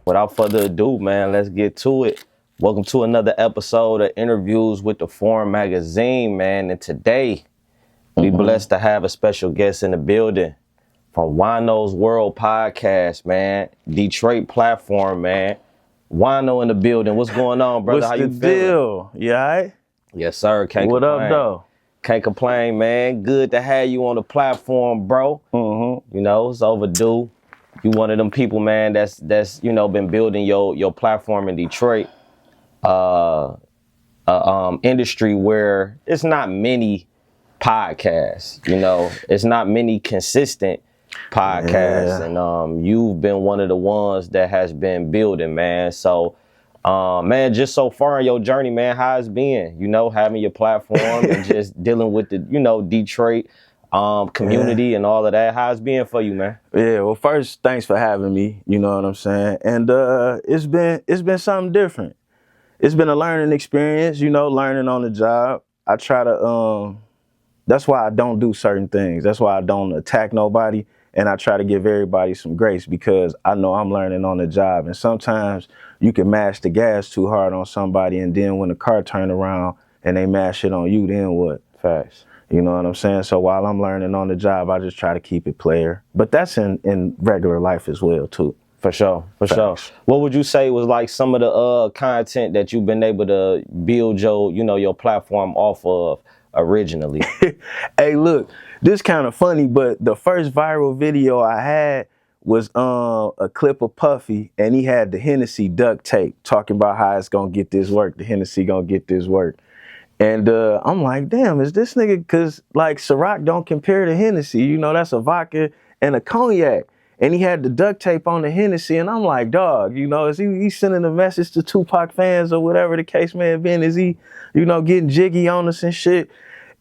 Without further ado, man, let's get to it. Welcome to another episode of Interviews with the Foreign Magazine, man. And today, we blessed to have a special guest in the building from Juan-O's World Podcast, man. Detroit platform, man. Juan-O in the building. What's going on, brother? What's How you the feeling? deal? You all right? Yes, sir. Can't What complain. up, though? Can't complain, man. Good to have you on the platform, bro. You know, it's overdue. You one of them people, man, that's been building your platform in Detroit. Industry where it's not many podcasts, it's not many consistent podcasts. Yeah. And you've been one of the ones that has been building, man. So man, just so far in your journey, man, how it's been, having your platform and just dealing with the, Detroit community and all of that. How it's been for you, man? Yeah, well, first, thanks for having me. You know what I'm saying? And it's been something different. It's been a learning experience, learning on the job. I try to, that's why I don't do certain things. That's why I don't attack nobody. And I try to give everybody some grace because I know I'm learning on the job. And sometimes you can mash the gas too hard on somebody. And then when the car turn around and they mash it on you, then what? Facts. You know what I'm saying? So while I'm learning on the job, I just try to keep it player. But that's in regular life as well, too. For sure, for sure. What would you say was like some of the content that you've been able to build your platform off of originally? Hey, look, this kind of funny, but the first viral video I had was a clip of Puffy, and he had the Hennessy duct tape talking about how it's gonna get this work. The Hennessy gonna get this work. And I'm like, damn, is this nigga, because like Ciroc don't compare to Hennessy, that's a vodka and a cognac. And he had the duct tape on the Hennessy, and I'm like, dog, is he sending a message to Tupac fans or whatever the case may have been? Is he, getting jiggy on us and shit?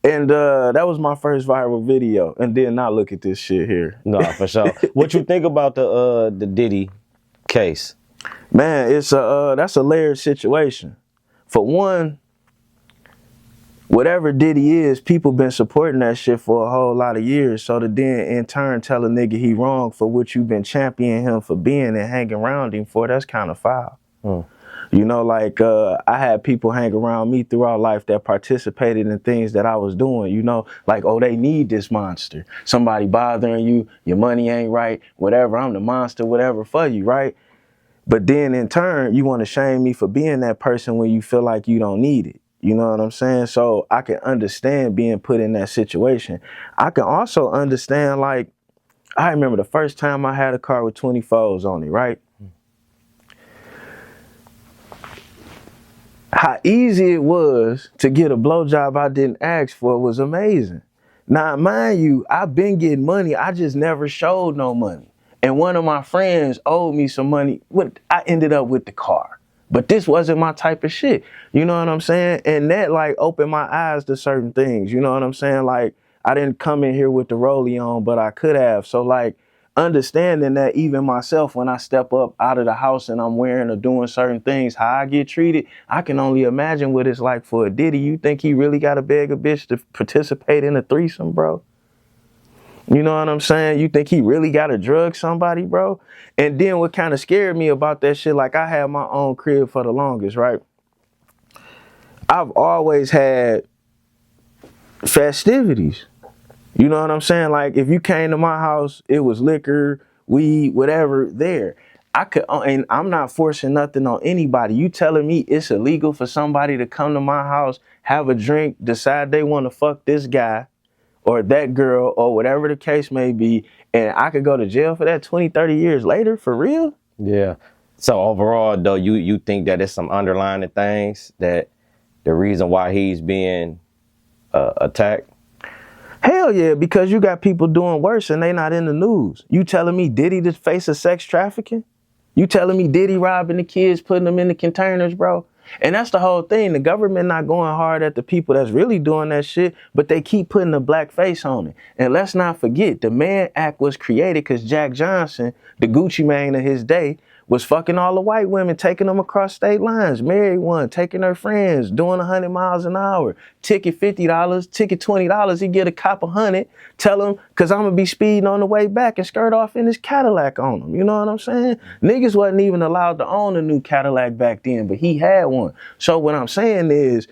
And that was my first viral video. And then now look at this shit here. No, for sure. What you think about the Diddy case? Man, it's that's a layered situation. For one, whatever Diddy is, people been supporting that shit for a whole lot of years. So to then in turn tell a nigga he wrong for what you been championing him for being and hanging around him for, that's kind of foul. I had people hang around me throughout life that participated in things that I was doing, like, oh, they need this monster. Somebody bothering you, your money ain't right, whatever, I'm the monster, whatever for you, right? But then in turn, you want to shame me for being that person when you feel like you don't need it. You know what I'm saying? So I can understand being put in that situation. I can also understand, like, I remember the first time I had a car with 24s on it, right? How easy it was to get a blowjob I didn't ask for was amazing. Now, mind you, I've been getting money. I just never showed no money. And one of my friends owed me some money. I ended up with the car. But this wasn't my type of shit. You know what I'm saying? And that like opened my eyes to certain things. You know what I'm saying? Like I didn't come in here with the rollie on, but I could have. So like understanding that even myself, when I step up out of the house and I'm wearing or doing certain things, how I get treated, I can only imagine what it's like for a Diddy. You think he really got to beg a bitch to participate in a threesome, bro? You know what I'm saying? You think he really got to drug somebody, bro? And then what kind of scared me about that shit, like I had my own crib for the longest, right? I've always had festivities. You know what I'm saying? Like if you came to my house, it was liquor, weed, whatever there. And I'm not forcing nothing on anybody. You telling me it's illegal for somebody to come to my house, have a drink, decide they want to fuck this guy or that girl or whatever the case may be, and I could go to jail for that 20, 30 years later, for real? Yeah. So overall, though, you think that it's some underlying things that the reason why he's being attacked? Hell yeah, because you got people doing worse and they not in the news. You telling me Diddy to face of sex trafficking? You telling me Diddy robbing the kids, putting them in the containers, bro? And that's the whole thing. The government not going hard at the people that's really doing that shit, but they keep putting a black face on it. And let's not forget, the Mann Act was created because Jack Johnson, the Gucci Mane of his day, was fucking all the white women, taking them across state lines, married one, taking her friends, doing 100 miles an hour, ticket $50, ticket $20, he get a cop 100, tell him, cause I'm gonna be speeding on the way back and skirt off in his Cadillac on him, you know what I'm saying? Niggas wasn't even allowed to own a new Cadillac back then, but he had one. So what I'm saying is,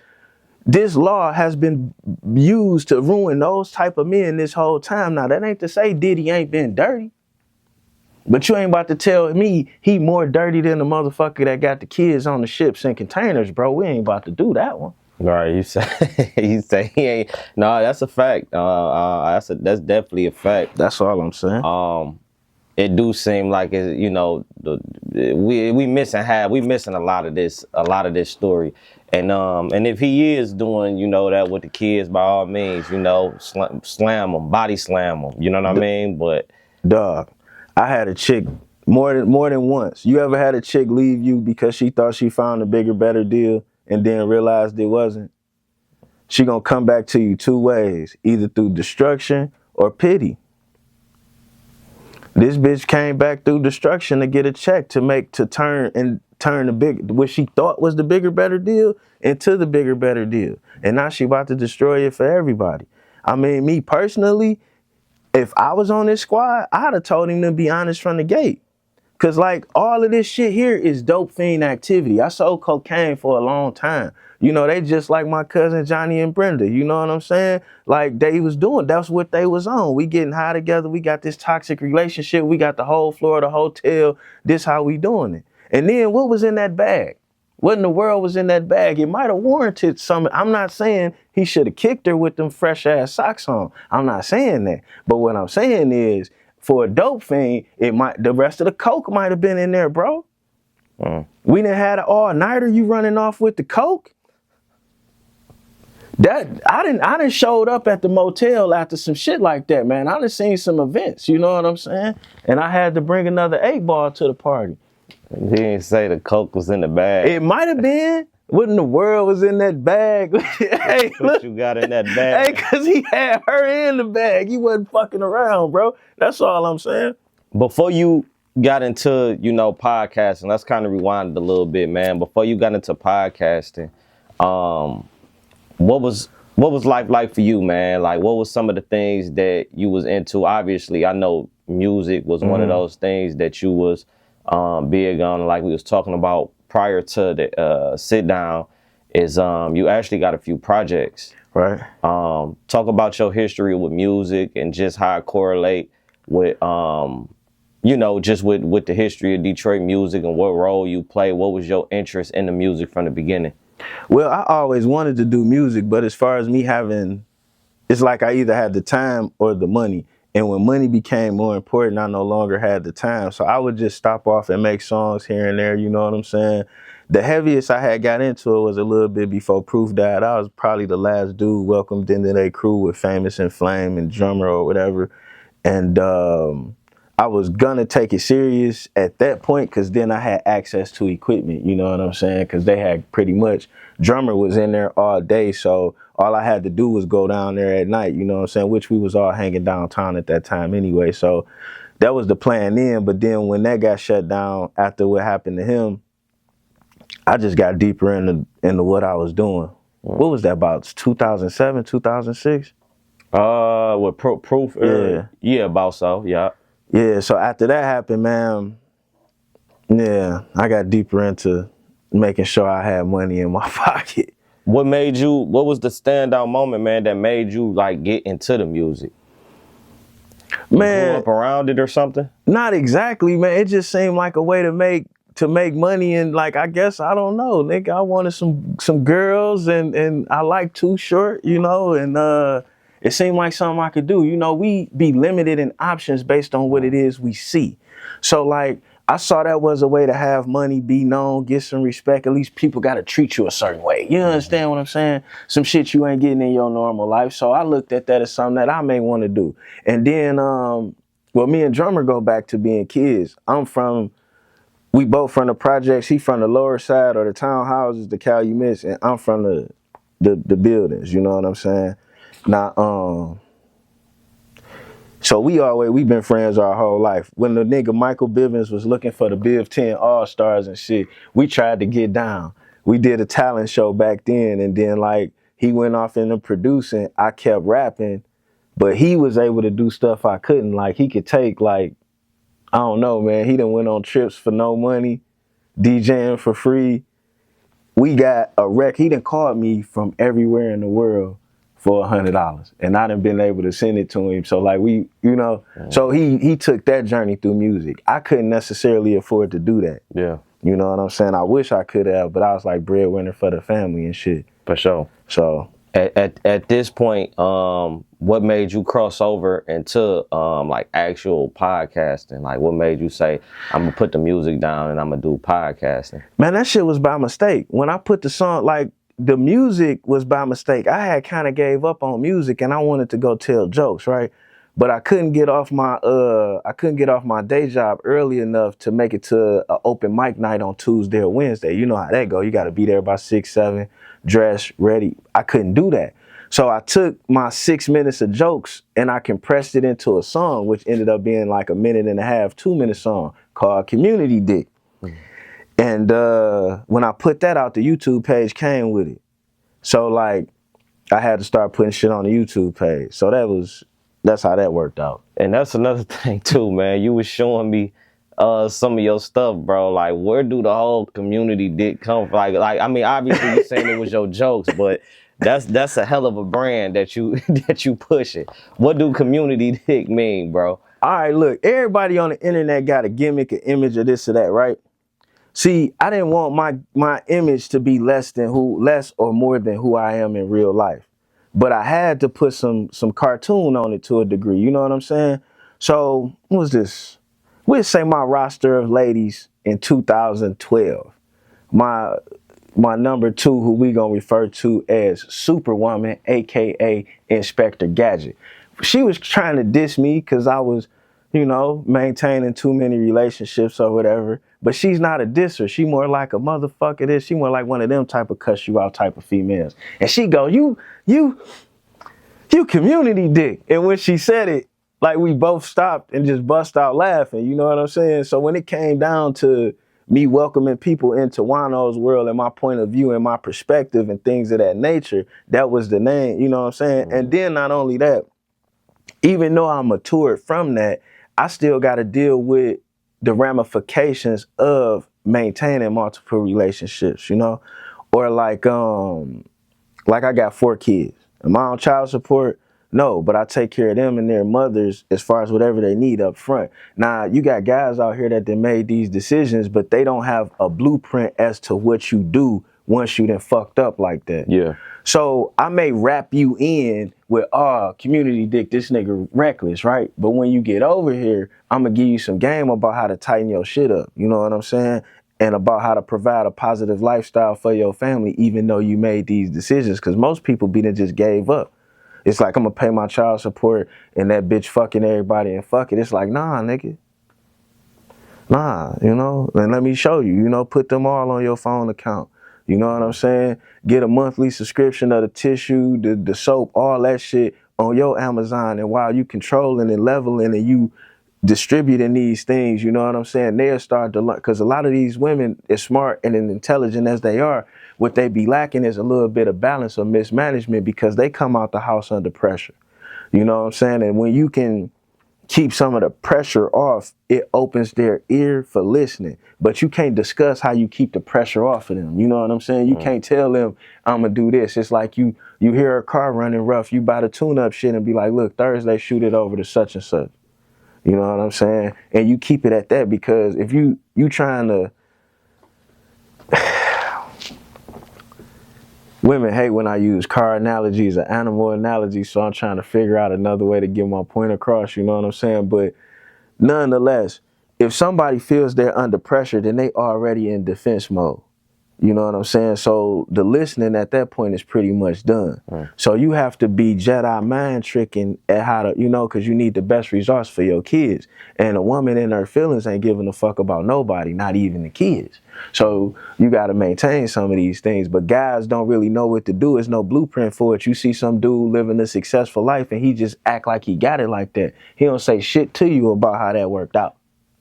this law has been used to ruin those type of men this whole time. Now, that ain't to say Diddy ain't been dirty. But you ain't about to tell me he more dirty than the motherfucker that got the kids on the ships and containers, bro. We ain't about to do that one. Right, you say he ain't. No, that's a fact. That's definitely a fact. That's all I'm saying. It do seem like it, you know, we missing a lot of this story, and if he is doing, you know, that with the kids, by all means, you know, slam them, body slam them, you know what I mean? But dog, I had a chick more than once. You ever had a chick leave you because she thought she found a bigger, better deal and then realized it wasn't? She gonna come back to you two ways, either through destruction or pity. This bitch came back through destruction to get a check to turn the big, what she thought was the bigger, better deal into the bigger, better deal. And now she about to destroy it for everybody. I mean, me personally, if I was on this squad, I'd have told him to be honest from the gate. Cause like all of this shit here is dope fiend activity. I sold cocaine for a long time. You know, they just like my cousin Johnny and Brenda. You know what I'm saying? Like they was doing, that's what they was on. We getting high together. We got this toxic relationship. We got the whole floor of the hotel. This how we doing it. And then what was in that bag? What in the world was in that bag? It might have warranted some. I'm not saying he should have kicked her with them fresh ass socks on. I'm not saying that. But what I'm saying is, for a dope fiend, the rest of the coke might have been in there, bro. We done had an all-nighter, you running off with the coke. I didn't showed up at the motel after some shit like that, man. I done seen some events, you know what I'm saying? And I had to bring another 8-ball to the party. He didn't say the coke was in the bag. It might have been. What in the world was in that bag? Hey, what you got in that bag? Hey, cause he had her in the bag. He wasn't fucking around, bro. That's all I'm saying. Before you got into, you know, podcasting, let's kind of rewind it a little bit, man. Before you got into podcasting, what was life like for you, man? Like, what was some of the things that you was into? Obviously, I know music was one of those things that you was big on, like we was talking about prior to the sit down, is you actually got a few projects. Right. Talk about your history with music and just how it correlate with you know, just with the history of Detroit music and what role you play. What was your interest in the music from the beginning? Well, I always wanted to do music, but as far as me having, it's like I either had the time or the money. And when money became more important, I no longer had the time. So I would just stop off and make songs here and there, you know what I'm saying? The heaviest I had got into it was a little bit before Proof died. I was probably the last dude welcomed into their crew with Famous and Flame and Drummer or whatever. And I was gonna take it serious at that point because then I had access to equipment, you know what I'm saying? Because they had pretty much, Drummer was in there all day, so all I had to do was go down there at night, you know what I'm saying? Which we was all hanging downtown at that time anyway, so that was the plan then. But then when that got shut down after what happened to him, I just got deeper into what I was doing. What was that about? 2007, 2006? With Proof? Yeah, about so, yeah. Yeah, so after that happened, man, yeah, I got deeper into making sure I had money in my pocket. What was the standout moment, man, that made you like get into the music? Man, grew up around it or something? Not exactly, man. It just seemed like a way to make money, and like, I guess, I don't know, nigga, I wanted some girls and I like Too Short, you know, and it seemed like something I could do. You know, we be limited in options based on what it is we see. So like, I saw that was a way to have money, be known, get some respect. At least people got to treat you a certain way. You understand what I'm saying? Some shit you ain't getting in your normal life. So I looked at that as something that I may want to do. And then, well, me and Drummer go back to being kids. We both from the projects. He from the lower side or the townhouses, the Calumet, and I'm from the buildings. You know what I'm saying? Now, So we been friends our whole life. When the nigga Michael Bivens was looking for the Biv 10 All-Stars and shit, we tried to get down. We did a talent show back then, and then like he went off into producing. I kept rapping, but he was able to do stuff I couldn't. Like he could take like, I don't know, man. He done went on trips for no money, DJing for free. We got a wreck. He done called me from everywhere in the world for $100, and I done been able to send it to him. So like we, you know, so he took that journey through music. I couldn't necessarily afford to do that. Yeah. You know what I'm saying? I wish I could have, but I was like breadwinner for the family and shit. For sure. So at this point, what made you cross over into like actual podcasting? Like what made you say, I'm gonna put the music down and I'm gonna do podcasting? man, that shit was by mistake. When I put the song, like the music was by mistake. I had kind of gave up on music and I wanted to go tell jokes, right? But I couldn't get off my day job early enough to make it to an open mic night on Tuesday or Wednesday. You know how that go. You got to be there by 6, 7, dress, ready. I couldn't do that. So I took my 6 minutes of jokes and I compressed it into a song, which ended up being like a 1.5 minute, 2-minute song called Community Dick. And when I put that out, the YouTube page came with it. So like I had to start putting shit on the YouTube page. So that's how that worked out. And that's another thing too, man. You was showing me some of your stuff, bro. Like, where do the whole Community Dick come from? Like I mean, obviously you saying it was your jokes, but that's a hell of a brand that you that you push it. What do Community Dick mean, bro? All right, look, everybody on the internet got a gimmick, an image of this or that, right? See, I didn't want my image to be less or more than who I am in real life. But I had to put some cartoon on it to a degree. You know what I'm saying? So what was this? We'll say my roster of ladies in 2012. My number 2, who we gonna refer to as Superwoman, aka Inspector Gadget. She was trying to diss me because I was, you know, maintaining too many relationships or whatever. But she's not a disser. She more like a motherfucker this. She more like one of them type of cuss you out type of females. And she go, you Community Dick. And when she said it, like we both stopped and just bust out laughing. You know what I'm saying? So when it came down to me welcoming people into Juan-O's world and my point of view and my perspective and things of that nature, that was the name. You know what I'm saying? And then not only that, even though I'm matured from that, I still got to deal with the ramifications of maintaining multiple relationships, you know? Or like I got 4 kids. Am I on child support? No, but I take care of them and their mothers as far as whatever they need up front. Now, you got guys out here that they made these decisions, but they don't have a blueprint as to what you do once you done fucked up like that. Yeah. So I may wrap you in with, Community Dick, this nigga reckless, right? But when you get over here, I'm gonna give you some game about how to tighten your shit up. You know what I'm saying? And about how to provide a positive lifestyle for your family, even though you made these decisions. Because most people just gave up. It's like, I'm gonna pay my child support and that bitch fucking everybody and fuck it. It's like, nah, nigga. Nah, you know? And let me show you, you know, put them all on your phone account. You know what I'm saying? Get a monthly subscription of the tissue, the soap, all that shit on your Amazon. And while you controlling and leveling and you distributing these things, you know what I'm saying? They'll start to learn. Because a lot of these women, as smart and as intelligent as they are, what they be lacking is a little bit of balance or mismanagement because they come out the house under pressure. You know what I'm saying? And when you can keep some of the pressure off, it opens their ear for listening. But you can't discuss how you keep the pressure off of them. You know what I'm saying? You can't tell them, I'm going to do this. It's like you hear a car running rough, you buy the tune-up shit and be like, look, Thursday, shoot it over to such and such. You know what I'm saying? And you keep it at that because if you trying to... Women hate when I use car analogies or animal analogies, so I'm trying to figure out another way to get my point across, you know what I'm saying? But nonetheless, if somebody feels they're under pressure, then they already in defense mode. You know what I'm saying? So the listening at that point is pretty much done. So you have to be Jedi mind tricking at how to, you know, because you need the best results for your kids. And a woman in her feelings ain't giving a fuck about nobody, not even the kids. So you got to maintain some of these things. But guys don't really know what to do. There's no blueprint for it. You see some dude living a successful life and he just act like he got it like that. He don't say shit to you about how that worked out.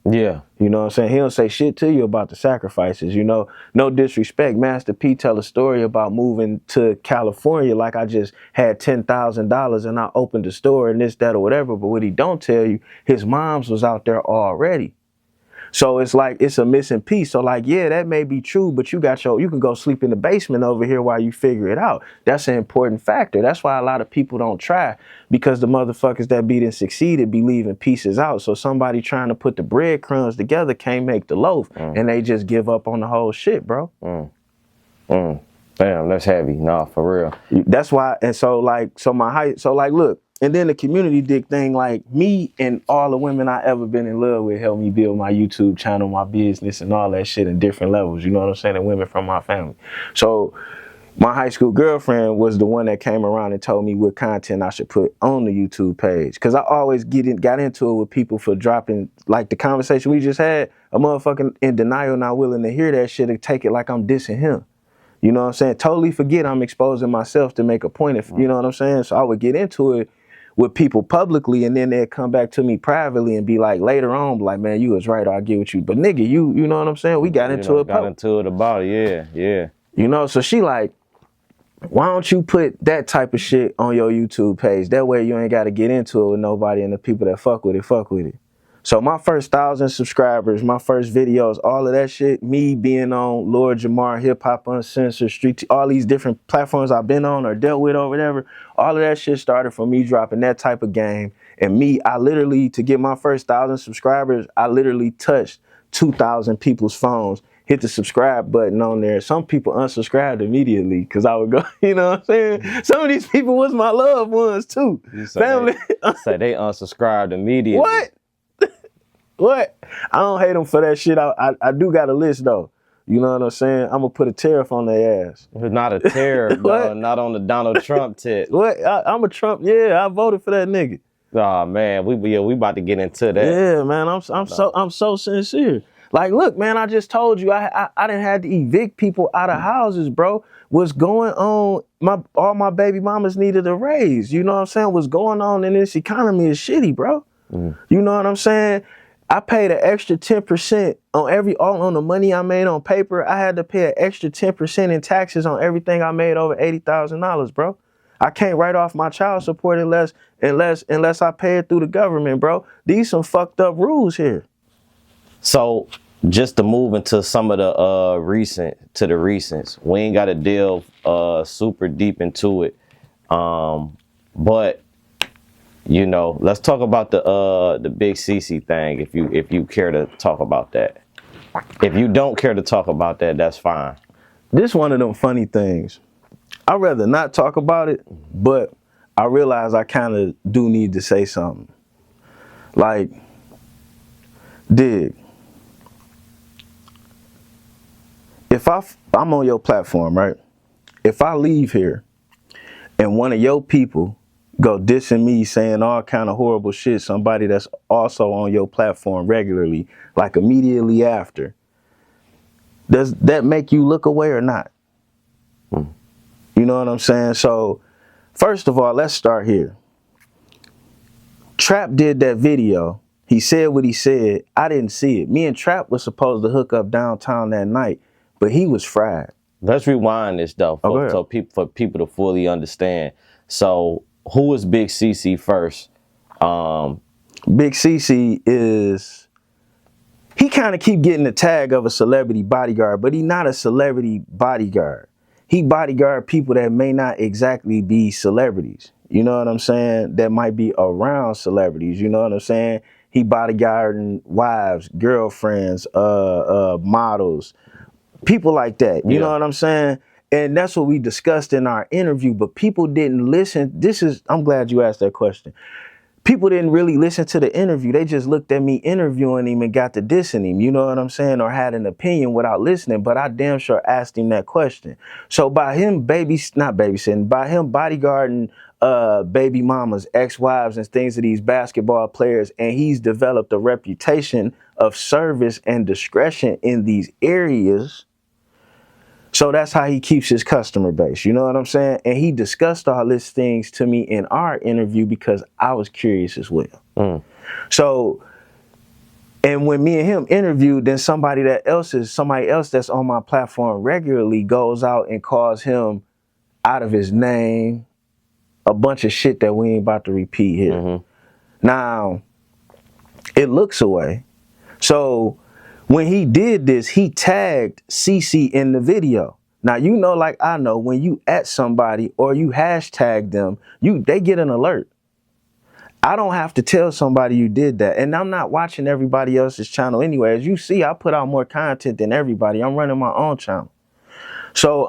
Yeah. You know what I'm saying? He don't say shit to you about the sacrifices, you know. No disrespect. Master P tell a story about moving to California like I just had $10,000 and I opened a store and this, that, or whatever. But what he don't tell you, his mom's was out there already. So it's like, it's a missing piece. So like, yeah, that may be true, but you can go sleep in the basement over here while you figure it out. That's an important factor. That's why a lot of people don't try, because the motherfuckers that be done succeeded be leaving pieces out. So somebody trying to put the breadcrumbs together can't make the loaf, and they just give up on the whole shit, bro. Damn, that's heavy. Nah, for real. That's why, and so like, look, and then the community dig thing, like me and all the women I ever been in love with helped me build my YouTube channel, my business, and all that shit in different levels. You know what I'm saying? And women from my family. So my high school girlfriend was the one that came around and told me what content I should put on the YouTube page. Cause I always got into it with people for dropping, like the conversation we just had, a motherfucking in denial, not willing to hear that shit and take it like I'm dissing him. You know what I'm saying? Totally forget I'm exposing myself to make a point. You know what I'm saying? So I would get into it with people publicly, and then they'd come back to me privately and be like, later on, like, man, you was right, I'll get with you. But nigga, you know what I'm saying? We got into it. Got into it about it, yeah. You know, so she like, why don't you put that type of shit on your YouTube page? That way you ain't got to get into it with nobody, and the people that fuck with it. So my first 1,000 subscribers, my first videos, all of that shit, me being on Lord Jamar, Hip Hop Uncensored, Street, all these different platforms I've been on or dealt with or whatever, all of that shit started from me dropping that type of game. And me, I literally, to get my first 1,000 subscribers, I literally touched 2,000 people's phones, hit the subscribe button on there. Some people unsubscribed immediately because I would go, you know what I'm saying? Some of these people was my loved ones too. Family. Say they unsubscribed immediately. What? I don't hate them for that shit. I do got a list though. You know what I'm saying? I'm gonna put a tariff on their ass. Not a tariff, no, not on the Donald Trump tip. What? I'm a Trump. Yeah, I voted for that nigga. Oh man, we about to get into that. Yeah, man. I'm so sincere. Like, look, man, I just told you I done had to evict people out of houses, bro. What's going on? All my baby mamas needed a raise. You know what I'm saying? What's going on in this economy is shitty, bro. You know what I'm saying? I paid an extra 10% on the money I made on paper. I had to pay an extra 10% in taxes on everything I made over $80,000, bro. I can't write off my child support unless I pay it through the government, bro. These some fucked up rules here. So just to move into some of the recents, we ain't got to delve super deep into it, but. You know, let's talk about the big CC thing. If you care to talk about that. If you don't care to talk about that, that's fine. This one of them funny things. I'd rather not talk about it, but I realize I kind of do need to say something. Like, dig. If I'm on your platform, right? If I leave here and one of your people go dissing me, saying all kind of horrible shit, somebody that's also on your platform regularly, like immediately after, does that make you look away or not? You know what I'm saying? So, first of all, let's start here. Trap did that video. He said what he said. I didn't see it. Me and Trap was supposed to hook up downtown that night, but he was fried. Let's rewind this though, for people to fully understand. So, who was Big CC first? Big CC is, he kind of keep getting the tag of a celebrity bodyguard, but he not a celebrity bodyguard. He bodyguard people that may not exactly be celebrities. You know what I'm saying? That might be around celebrities. You know what I'm saying? He bodyguarding wives, girlfriends, models, people like that. You know what I'm saying? And that's what we discussed in our interview, but people didn't listen. I'm glad you asked that question. people didn't really listen to the interview. They just looked at me interviewing him and got to dissing him, you know what I'm saying? Or had an opinion without listening, but I damn sure asked him that question. So by him not babysitting, by him bodyguarding baby mamas, ex-wives, and things of these basketball players, and he's developed a reputation of service and discretion in these areas. So that's how he keeps his customer base. You know what I'm saying? And he discussed all these things to me in our interview because I was curious as well. So, and when me and him interviewed, then somebody else that's on my platform regularly goes out and calls him out of his name, a bunch of shit that we ain't about to repeat here. Now, it looks away. So when he did this, he tagged CC in the video. Now, you know, like I know, when you at somebody or you hashtag them, they get an alert. I don't have to tell somebody you did that. And I'm not watching everybody else's channel anyway. As you see, I put out more content than everybody. I'm running my own channel. So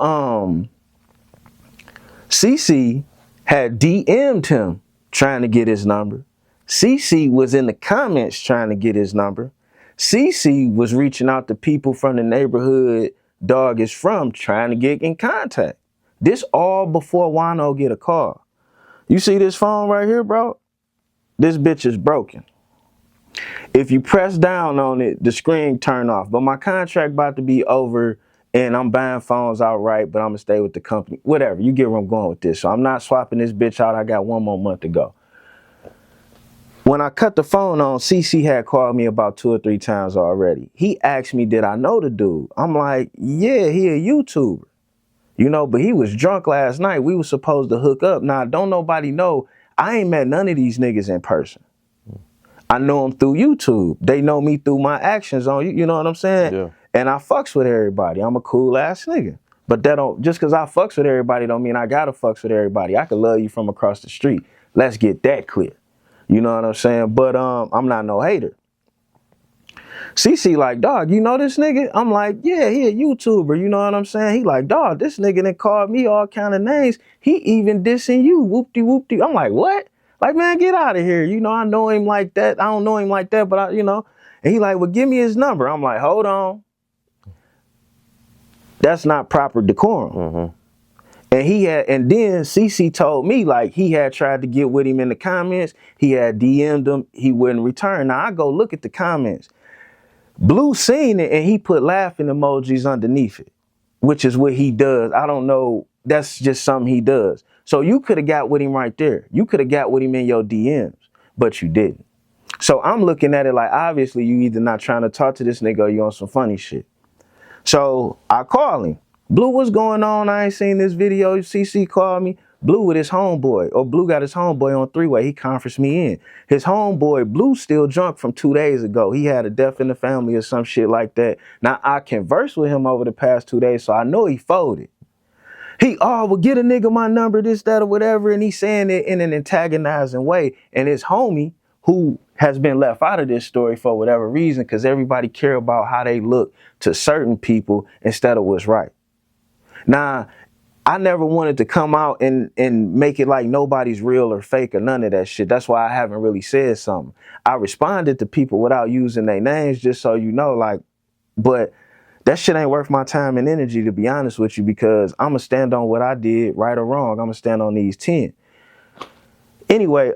CC had DM'd him trying to get his number. CC was in the comments trying to get his number. CC was reaching out to people from the neighborhood dog is from trying to get in contact. This all before Juan-O get a call. You see this phone right here, bro? This bitch is broken. If you press down on it, the screen turn off. But my contract about to be over and I'm buying phones outright, but I'm gonna stay with the company. Whatever, you get where I'm going with this. So I'm not swapping this bitch out. I got one more month to go. When I cut the phone on, CC had called me about 2 or 3 times already. He asked me, did I know the dude? I'm like, yeah, he a YouTuber. You know, but he was drunk last night. We were supposed to hook up. Now, don't nobody know. I ain't met none of these niggas in person. I know them through YouTube. They know me through my actions on, you know what I'm saying? Yeah. And I fucks with everybody. I'm a cool ass nigga. But that don't, just cause I fucks with everybody don't mean I gotta fucks with everybody. I could love you from across the street. Let's get that clear. You know what I'm saying? But I'm not no hater. CC like, dog, you know this nigga? I'm like, yeah, he a YouTuber, you know what I'm saying? He like, dog, this nigga done called me all kind of names. He even dissing you, whoop-de-whoop-de. I'm like, what? Like, man, get out of here. You know, I know him like that. I don't know him like that, but I, you know. And he like, well, give me his number. I'm like, hold on. That's not proper decorum. And then CC told me, like, he had tried to get with him in the comments. He had DM'd him. He wouldn't return. Now, I go look at the comments. Blue seen it, and he put laughing emojis underneath it, which is what he does. I don't know. That's just something he does. So you could have got with him right there. You could have got with him in your DMs, but you didn't. So I'm looking at it like, obviously, you either not trying to talk to this nigga or you on some funny shit. So I call him. Blue, what's going on? I ain't seen this video. CC called me. Blue with his homeboy, or Blue got his homeboy on 3-way. He conferenced me in. His homeboy, Blue, still drunk from 2 days ago. He had a death in the family or some shit like that. Now, I conversed with him over the past 2 days, so I know he folded. He, well, get a nigga my number, this, that, or whatever, and he's saying it in an antagonizing way. And his homie, who has been left out of this story for whatever reason, because everybody care about how they look to certain people instead of what's right. Now, I never wanted to come out and make it like nobody's real or fake or none of that shit. That's why I haven't really said something. I responded to people without using their names, just so you know, like, but that shit ain't worth my time and energy, to be honest with you, because I'm going to stand on what I did, right or wrong. I'm going to stand on these 10. Anyway,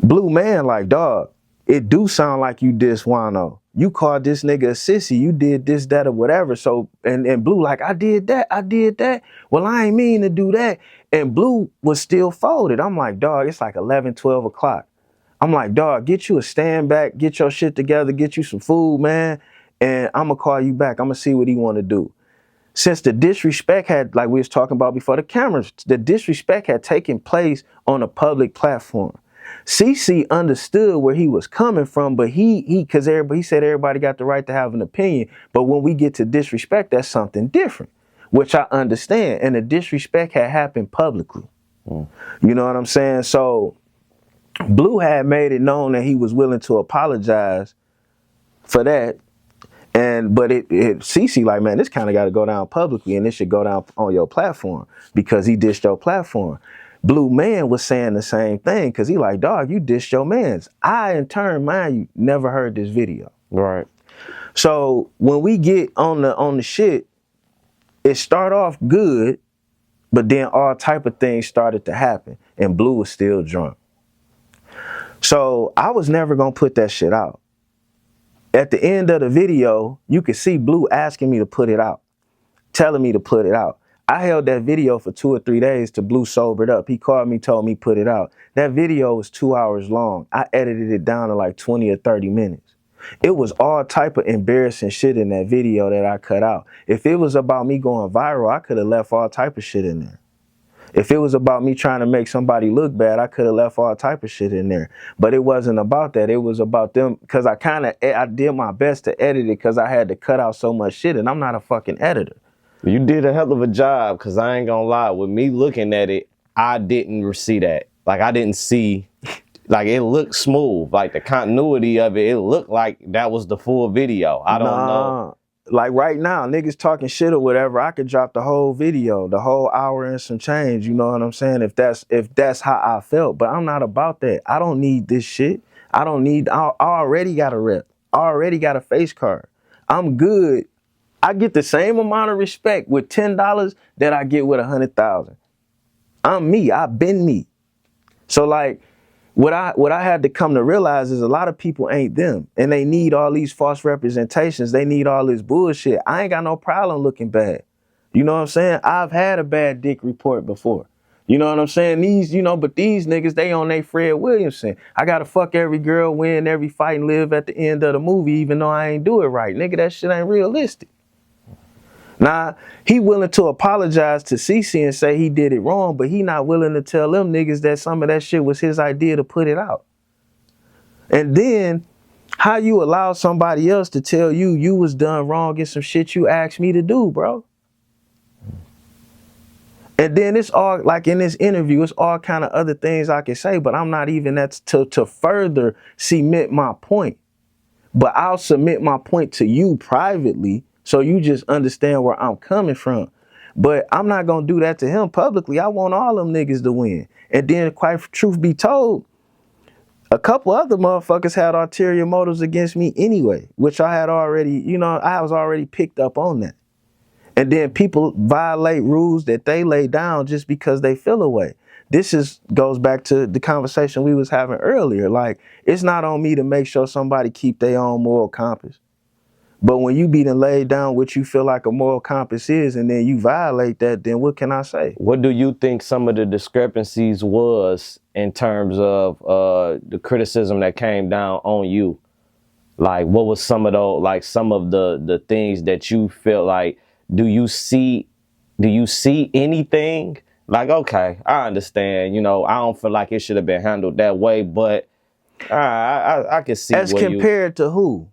Blue man, like, dog, it do sound like you diss Juan-O. You called this nigga a sissy. You did this, that, or whatever. So, and Blue like, I did that. Well, I ain't mean to do that. And Blue was still folded. I'm like, dog, it's like 11, 12 o'clock. I'm like, dog, get you a stand back, get your shit together, get you some food, man. And I'm going to call you back. I'm going to see what he want to do. Since the disrespect had, like we was talking about before the cameras, the disrespect had taken place on a public platform. CC understood where he was coming from, but he said everybody got the right to have an opinion. But when we get to disrespect, that's something different, which I understand. And the disrespect had happened publicly. You know what I'm saying? So Blue had made it known that he was willing to apologize for that. But CC like, man, this kind of got to go down publicly, and this should go down on your platform because he dished your platform. Blue Man was saying the same thing because he like, dog, you dissed your mans. I, in turn, mind you, never heard this video. Right. So when we get on the shit, it start off good, but then all type of things started to happen, and Blue was still drunk. So I was never gonna put that shit out. At the end of the video, you could see Blue asking me to put it out, telling me to put it out. I held that video for 2 or 3 days till Blue sobered up. He called me, told me put it out. That video was 2 hours long. I edited it down to like 20 or 30 minutes. It was all type of embarrassing shit in that video that I cut out. If it was about me going viral, I could have left all type of shit in there. If it was about me trying to make somebody look bad, I could have left all type of shit in there. But it wasn't about that. It was about them, because I did my best to edit it because I had to cut out so much shit, and I'm not a fucking editor. You did a hell of a job, because I ain't gonna lie. With me looking at it, I didn't see that. Like, I didn't see, like, it looked smooth. Like, the continuity of it, it looked like that was the full video. I don't know. Like right now, niggas talking shit or whatever, I could drop the whole video, the whole hour and some change, you know what I'm saying? If that's how I felt. But I'm not about that. I don't need this shit. I already got a rep. I already got a face card. I'm good. I get the same amount of respect with $10 that I get with 100,000. I'm me. I've been me. So like, what I had to come to realize is a lot of people ain't them, and they need all these false representations. They need all this bullshit. I ain't got no problem looking bad. You know what I'm saying? I've had a bad dick report before. You know what I'm saying? But these niggas, they on they Fred Williamson. I gotta fuck every girl, win every fight, and live at the end of the movie, even though I ain't do it right. Nigga, that shit ain't realistic. Nah, he willing to apologize to CeCe and say he did it wrong, but he not willing to tell them niggas that some of that shit was his idea to put it out. And then, how you allow somebody else to tell you was done wrong in some shit you asked me to do, bro? And then it's all, like in this interview, it's all kind of other things I can say, but I'm not even that to further cement my point. But I'll submit my point to you privately, so you just understand where I'm coming from. But I'm not going to do that to him publicly. I want all them niggas to win. And then, quite truth be told, a couple other motherfuckers had ulterior motives against me anyway, which I had already, I was already picked up on that. And then people violate rules that they lay down just because they feel away. This goes back to the conversation we was having earlier. Like, it's not on me to make sure somebody keep their own moral compass. But when you be done laid down what you feel like a moral compass is, and then you violate that, then what can I say? What do you think some of the discrepancies was in terms of the criticism that came down on you? Like, what was some of those, like some of the things that you feel like, do you see anything? Like, okay, I understand, I don't feel like it should have been handled that way, but I can see. As compared to who?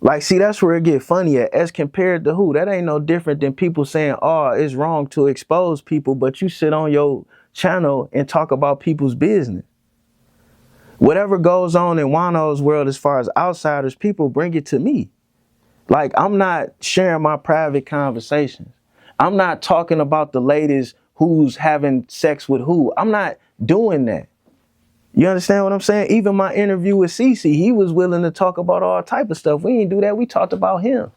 Like, see, that's where it get funny at. As compared to who? That ain't no different than people saying, oh, it's wrong to expose people, but you sit on your channel and talk about people's business. Whatever goes on in Juan-O's world as far as outsiders, people bring it to me. Like, I'm not sharing my private conversations. I'm not talking about the latest who's having sex with who. I'm not doing that. You understand what I'm saying? Even my interview with CeCe, he was willing to talk about all type of stuff. We didn't do that. We talked about him.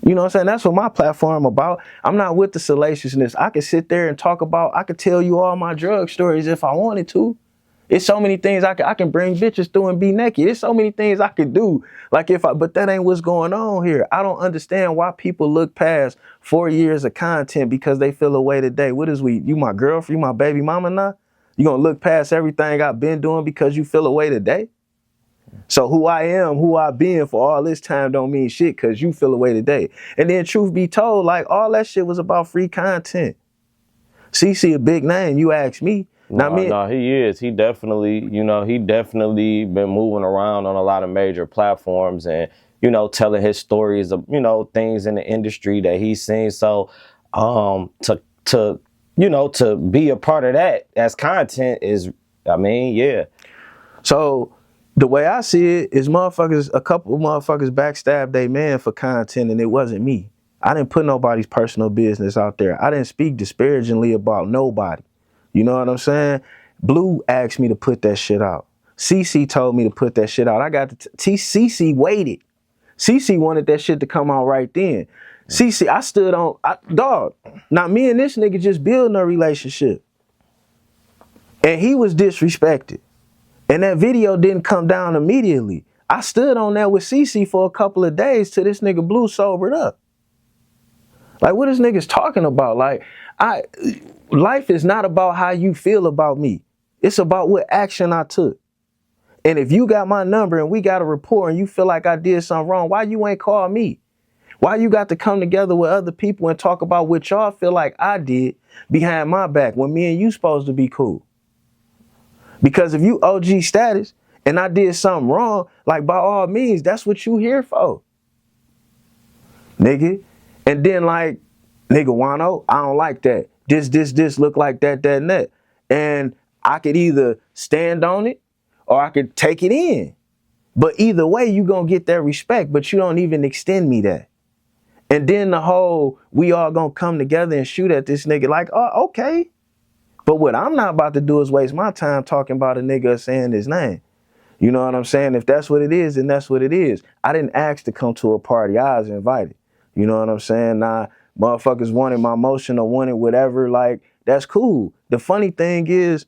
You know what I'm saying? That's what my platform about. I'm not with the salaciousness. I could sit there and I could tell you all my drug stories if I wanted to. It's so many things I can bring bitches through and be naked. There's so many things I could do. But that ain't what's going on here. I don't understand why people look past 4 years of content because they feel away today. What is you my girlfriend, you my baby mama now? You gonna look past everything I've been doing because you feel away today? So who I am, who I've been for all this time don't mean shit because you feel away today. And then truth be told, like, all that shit was about free content. CeCe a big name, you ask me. No, he is. He definitely, he definitely been moving around on a lot of major platforms and, telling his stories of, things in the industry that he's seen. So to be a part of that as content is, yeah. So the way I see it is a couple of motherfuckers backstabbed they man for content, and it wasn't me. I didn't put nobody's personal business out there. I didn't speak disparagingly about nobody. You know what I'm saying? Blue asked me to put that shit out. CC told me to put that shit out. I got the CC waited. CC wanted that shit to come out right then. CC, I stood on, dog. Now me and this nigga just building a relationship. And he was disrespected. And that video didn't come down immediately. I stood on that with CC for a couple of days till this nigga Blue sobered up. Like, what is niggas talking about? Like, life is not about how you feel about me. It's about what action I took. And if you got my number and we got a rapport and you feel like I did something wrong, why you ain't call me? Why you got to come together with other people and talk about what y'all feel like I did behind my back when me and you supposed to be cool? Because if you OG status and I did something wrong, like, by all means, that's what you here for, nigga. And then, like, nigga, Juan-O, I don't like that. This look like that, and that. And I could either stand on it or I could take it in. But either way, you gonna get that respect, but you don't even extend me that. And then the whole, we all gonna come together and shoot at this nigga, like, oh, okay. But what I'm not about to do is waste my time talking about a nigga saying his name. You know what I'm saying? If that's what it is, then that's what it is. I didn't ask to come to a party. I was invited. You know what I'm saying? Nah, motherfuckers wanted my motion or wanted whatever. Like, that's cool. The funny thing is,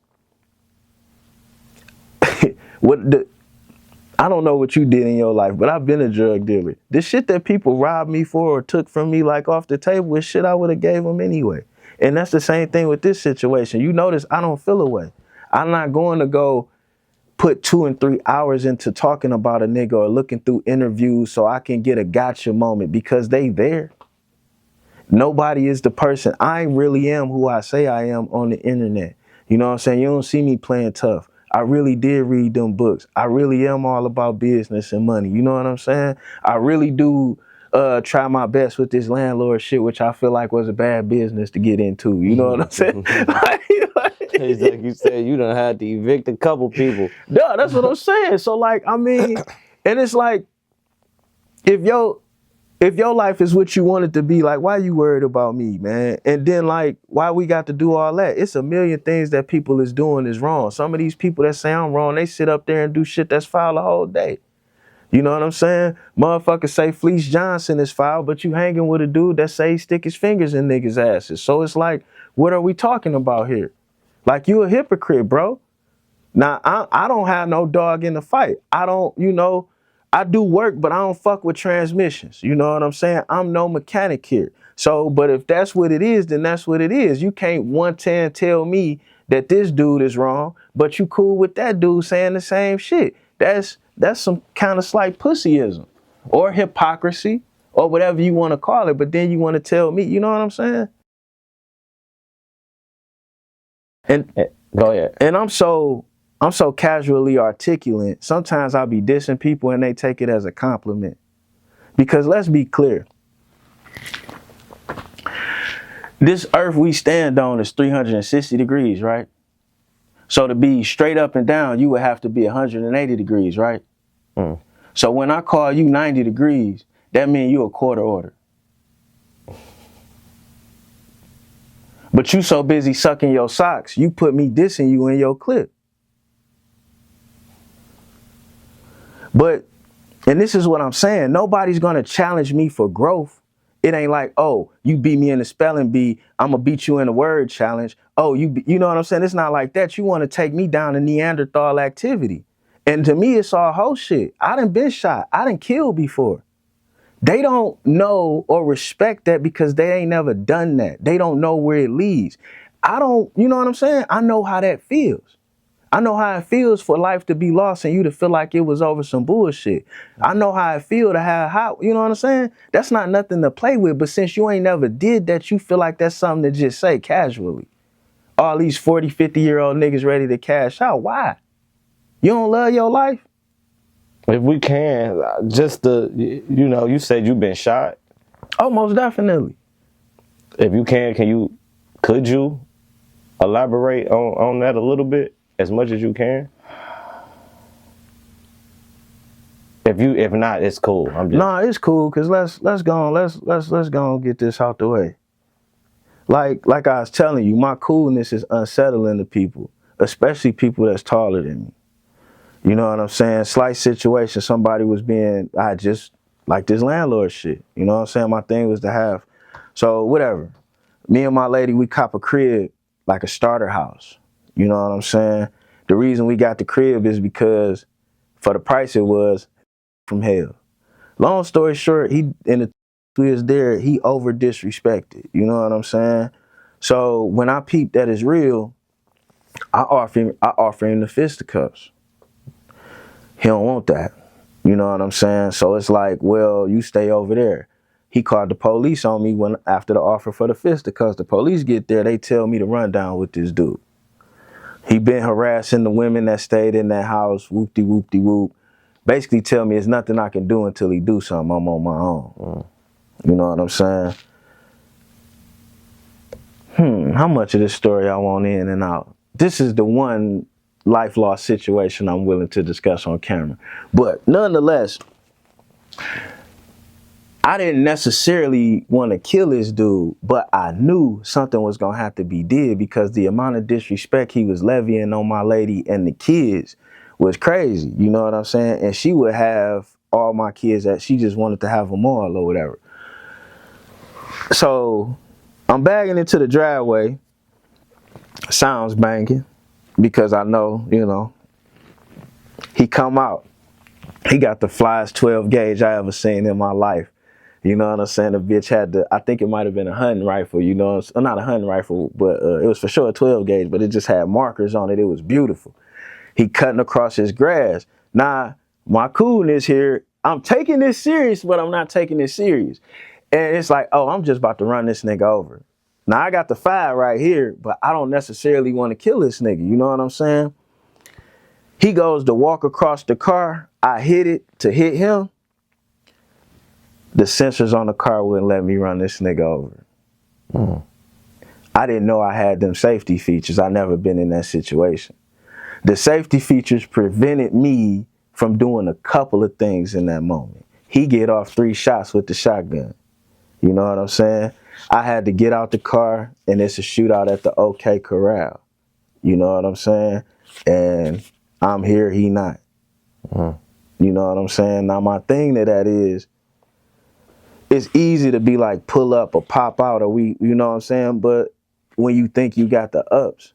I don't know what you did in your life, but I've been a drug dealer. The shit that people robbed me for or took from me, like, off the table, is shit I would have gave them anyway. And that's the same thing with this situation. You notice I don't feel away. I'm not going to go put 2 and 3 hours into talking about a nigga or looking through interviews so I can get a gotcha moment, because they there. Nobody is the person. I really am who I say I am on the internet. You know what I'm saying? You don't see me playing tough. I really did read them books. I really am all about business and money. You know what I'm saying? I really do try my best with this landlord shit, which I feel like was a bad business to get into. You know what I'm saying? It's like you said, you done had to evict a couple people. No, that's what I'm saying. So, like, I mean, and it's like, if your life is what you want it to be, like, why you worried about me, man? And then, like, why we got to do all that? It's a million things that people is doing is wrong. Some of these people that say I'm wrong, they sit up there and do shit that's foul the whole day. You know what I'm saying? Motherfuckers say Fleece Johnson is foul, but you hanging with a dude that say he stick his fingers in niggas' asses. So it's like, what are we talking about here? Like, you a hypocrite, bro. Now, I don't have no dog in the fight. I don't, you know, I do work, but I don't fuck with transmissions. You know what I'm saying? I'm no mechanic here. So, but if that's what it is, then that's what it is. You can't 110 tell me that this dude is wrong, but you cool with that dude saying the same shit. That's some kind of slight pussyism or hypocrisy or whatever you want to call it. But then you want to tell me, you know what I'm saying? And go ahead. And I'm so casually articulate. Sometimes I'll be dissing people and they take it as a compliment. Because let's be clear. This earth we stand on is 360 degrees, right? So to be straight up and down, you would have to be 180 degrees, right? Mm. So when I call you 90 degrees, that means you a quarter order. But you so busy sucking your socks, you put me dissing you in your clip. But, and this is what I'm saying, nobody's gonna challenge me for growth. It ain't like, oh, you beat me in the spelling bee, I'm gonna beat you in the word challenge. Oh, you know what I'm saying? It's not like that. You wanna take me down to Neanderthal activity. And to me, it's all whole shit. I done been shot. I done killed before. They don't know or respect that because they ain't never done that. They don't know where it leads. I don't, you know what I'm saying? I know how that feels. I know how it feels for life to be lost and you to feel like it was over some bullshit. I know how it feel to have how, you know what I'm saying? That's not nothing to play with, but since you ain't never did that, you feel like that's something to just say casually. All these 40, 50-year-old niggas ready to cash out. Why? You don't love your life? If we can, just you know, you said you've been shot. Oh, most definitely. If you can could you elaborate on that a little bit, as much as you can? If not, it's cool. I'm just Nah, it's cool, cause let's go and get this out the way. Like I was telling you, my coolness is unsettling to people, especially people that's taller than me. You know what I'm saying? Slight situation, somebody was I just like this landlord shit. You know what I'm saying? My thing was to have, so whatever. Me and my lady, we cop a crib, like a starter house. You know what I'm saying? The reason we got the crib is because for the price it was from hell. Long story short, he in the 2 years there, he over disrespected. You know what I'm saying? So when I peeped that is real, I offer him the fisticuffs. He don't want that. You know what I'm saying? So it's like, well, you stay over there. He called the police on me after the offer for the fisticuffs. The police get there, they tell me to run down with this dude. He been harassing the women that stayed in that house, whoop-de-whoop-de-whoop. Basically tell me it's nothing I can do until he do something. I'm on my own. You know what I'm saying? How much of this story I want in and out? This is the one life loss situation I'm willing to discuss on camera. But nonetheless, I didn't necessarily want to kill this dude, but I knew something was going to have to be did because the amount of disrespect he was levying on my lady and the kids was crazy. You know what I'm saying? And she would have all my kids that she just wanted to have them all or whatever. So I'm bagging into the driveway. Sounds banging because I know, you know, he come out. He got the flyest 12 gauge I ever seen in my life. You know what I'm saying? The bitch had I think it might have been a hunting rifle, you know, not a hunting rifle, but it was for sure a 12 gauge, but it just had markers on it. It was beautiful. He cutting across his grass. Now, my coolness here, I'm taking this serious, but I'm not taking it serious. And it's like, oh, I'm just about to run this nigga over. Now, I got the 5 right here, but I don't necessarily want to kill this nigga. You know what I'm saying? He goes to walk across the car. I hit it to hit him. The sensors on the car wouldn't let me run this nigga over. I didn't know I had them safety features. I never been in that situation. The safety features prevented me from doing a couple of things in that moment. He get off 3 shots with the shotgun. You know what I'm saying? I had to get out the car, and it's a shootout at the OK Corral. You know what I'm saying? And I'm here, he not. You know what I'm saying? Now, my thing to that is, it's easy to be like pull up or pop out or you know what I'm saying? But when you think you got the ups,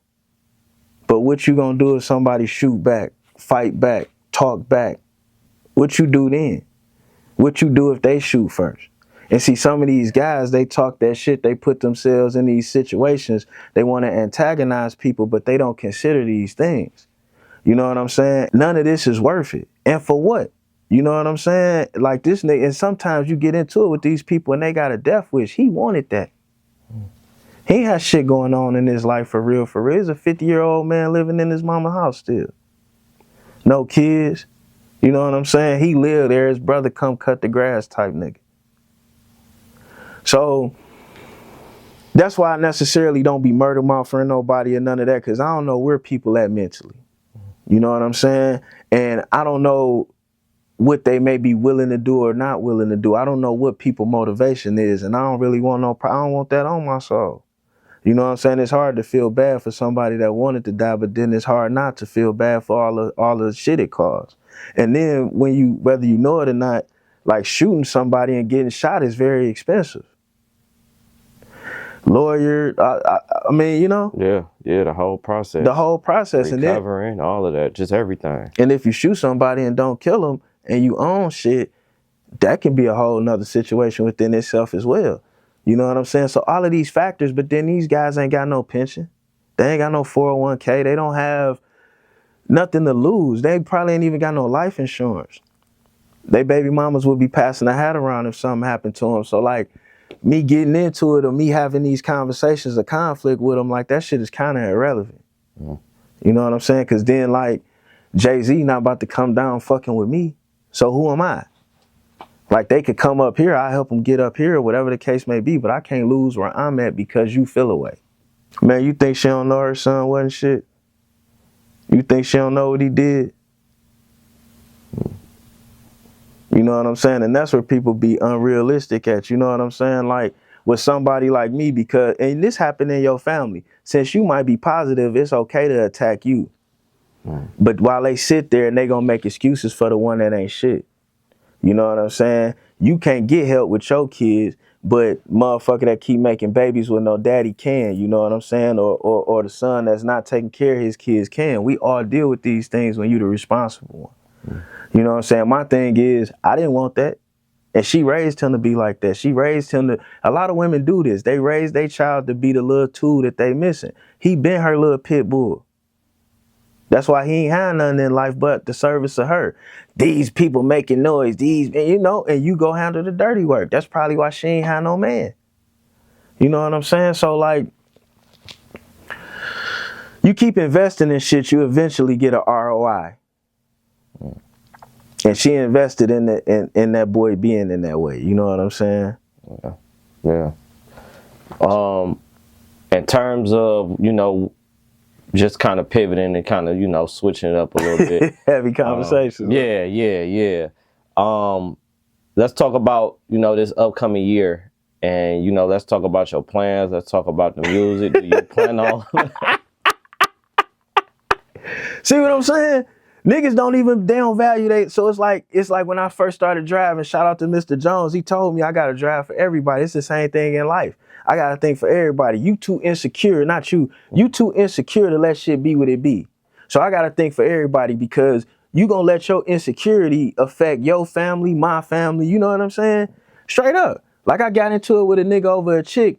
but what you gonna do if somebody shoot back, fight back, talk back? What you do then? What you do if they shoot first? And see, some of these guys, they talk that shit, they put themselves in these situations, they want to antagonize people, but they don't consider these things. You know what I'm saying? None of this is worth it. And for what? You know what I'm saying? Like this nigga, and sometimes you get into it with these people and they got a death wish. He wanted that. He ain't had shit going on in his life for real, for real. He's a 50-year-old man living in his mama's house still. No kids. You know what I'm saying? He lived there. His brother come cut the grass type nigga. So that's why I necessarily don't be murder mouthing nobody or none of that, because I don't know where people at mentally. You know what I'm saying? And I don't know what they may be willing to do or not willing to do. I don't know what people's motivation is, and I don't really want I don't want that on my soul. You know what I'm saying? It's hard to feel bad for somebody that wanted to die, but then it's hard not to feel bad for all the shit it caused. And then when whether you know it or not, like shooting somebody and getting shot is very expensive. Lawyer, I mean, you know? Yeah, the whole process. The whole process. Recovering, all of that, just everything. And if you shoot somebody and don't kill them and you own shit, that can be a whole nother situation within itself as well. You know what I'm saying? So all of these factors, but then these guys ain't got no pension. They ain't got no 401k. They don't have nothing to lose. They probably ain't even got no life insurance. They baby mamas would be passing the hat around if something happened to them. So like me getting into it or me having these conversations of conflict with them, like that shit is kind of irrelevant. You know what I'm saying? Because then like Jay-Z not about to come down fucking with me. So who am I? Like they could come up here, I help them get up here or whatever the case may be, but I can't lose where I'm at because you feel away. Man, you think she don't know her son wasn't shit? You think she don't know what he did? You know what I'm saying? And that's where people be unrealistic at. You know what I'm saying? Like with somebody like me, because, and this happened in your family. Since you might be positive, it's okay to attack you. But while they sit there and they gonna make excuses for the one that ain't shit. You know what I'm saying? You can't get help with your kids, but motherfucker that keep making babies with no daddy can. You know what I'm saying? Or the son that's not taking care of his kids can. We all deal with these things when you the responsible one. You know what I'm saying? My thing is, I didn't want that. And she raised him to be like that. She raised him to, a lot of women do this. They raise their child to be the little tool that they missing. He been her little pit bull. That's why he ain't had nothing in life but the service of her. These people making noise, you know, and you go handle the dirty work. That's probably why she ain't had no man. You know what I'm saying? So like, you keep investing in shit, you eventually get a ROI. And she invested in that boy being in that way. You know what I'm saying? Yeah. In terms of, you know, just kind of pivoting and kind of, you know, switching it up a little bit. Heavy conversations. Yeah. Let's talk about, you know, this upcoming year. And, you know, let's talk about your plans. Let's talk about the music. Do you plan on? See what I'm saying? Niggas they don't value they. So it's like when I first started driving, shout out to Mr. Jones. He told me I got to drive for everybody. It's the same thing in life. I got to think for everybody. You too insecure, not you. You too insecure to let shit be what it be. So I got to think for everybody, because you going to let your insecurity affect your family, my family. You know what I'm saying? Straight up. Like I got into it with a nigga over a chick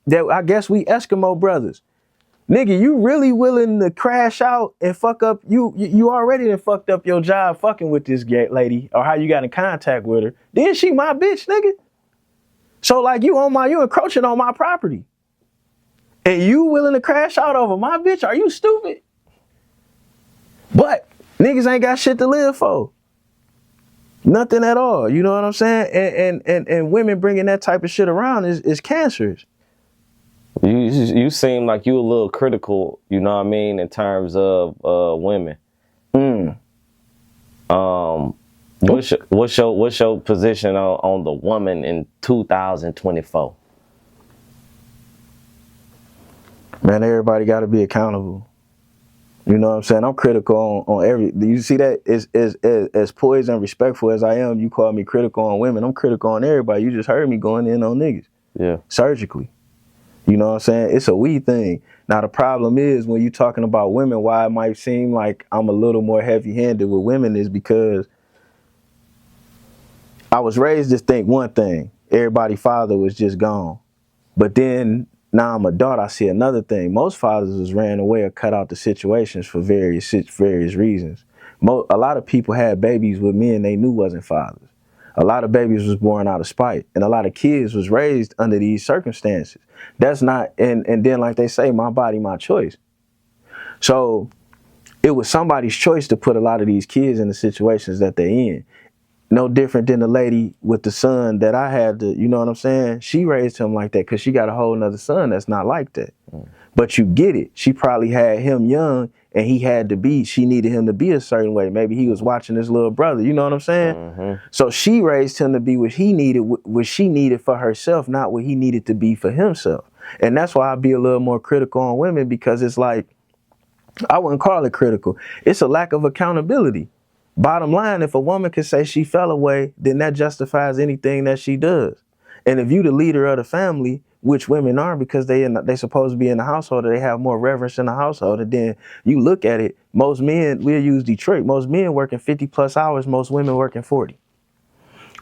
that I guess we Eskimo brothers. Nigga, you really willing to crash out and fuck up? You already done fucked up your job fucking with this gay lady, or how you got in contact with her. Then she my bitch, nigga. So like you encroaching on my property. And you willing to crash out over my bitch? Are you stupid? But niggas ain't got shit to live for. Nothing at all. You know what I'm saying? And women bringing that type of shit around is cancerous. You seem like you a little critical, you know what I mean, in terms of women. What's your position on the woman in 2024? Man, everybody got to be accountable. You know what I'm saying? I'm critical on every. You see that as poised and respectful as I am, you call me critical on women. I'm critical on everybody. You just heard me going in on niggas. Yeah. Surgically. You know what I'm saying? It's a we thing. Now, the problem is when you're talking about women, why it might seem like I'm a little more heavy-handed with women is because I was raised to think one thing. Everybody's father was just gone. But then now I'm a daughter, I see another thing. Most fathers was ran away or cut out the situations for various reasons. A lot of people had babies with men they knew wasn't fathers. A lot of babies was born out of spite, and a lot of kids was raised under these circumstances. That's not, and then like they say, my body, my choice. So it was somebody's choice to put a lot of these kids in the situations that they're in. No different than the lady with the son that I had to, you know what I'm saying? She raised him like that because she got a whole nother son that's not like that. But you get it. She probably had him young and she needed him to be a certain way. Maybe he was watching his little brother, you know what I'm saying? So she raised him to be what she needed for herself, not what he needed to be for himself. And that's why I be a little more critical on women, because it's like, I wouldn't call it critical. It's a lack of accountability. Bottom line, if a woman can say she fell away, then that justifies anything that she does. And if you the leader of the family, which women are because they supposed to be in the household, or they have more reverence in the household, and then you look at it, most men, we'll use Detroit, most men working 50 plus hours, most women working 40.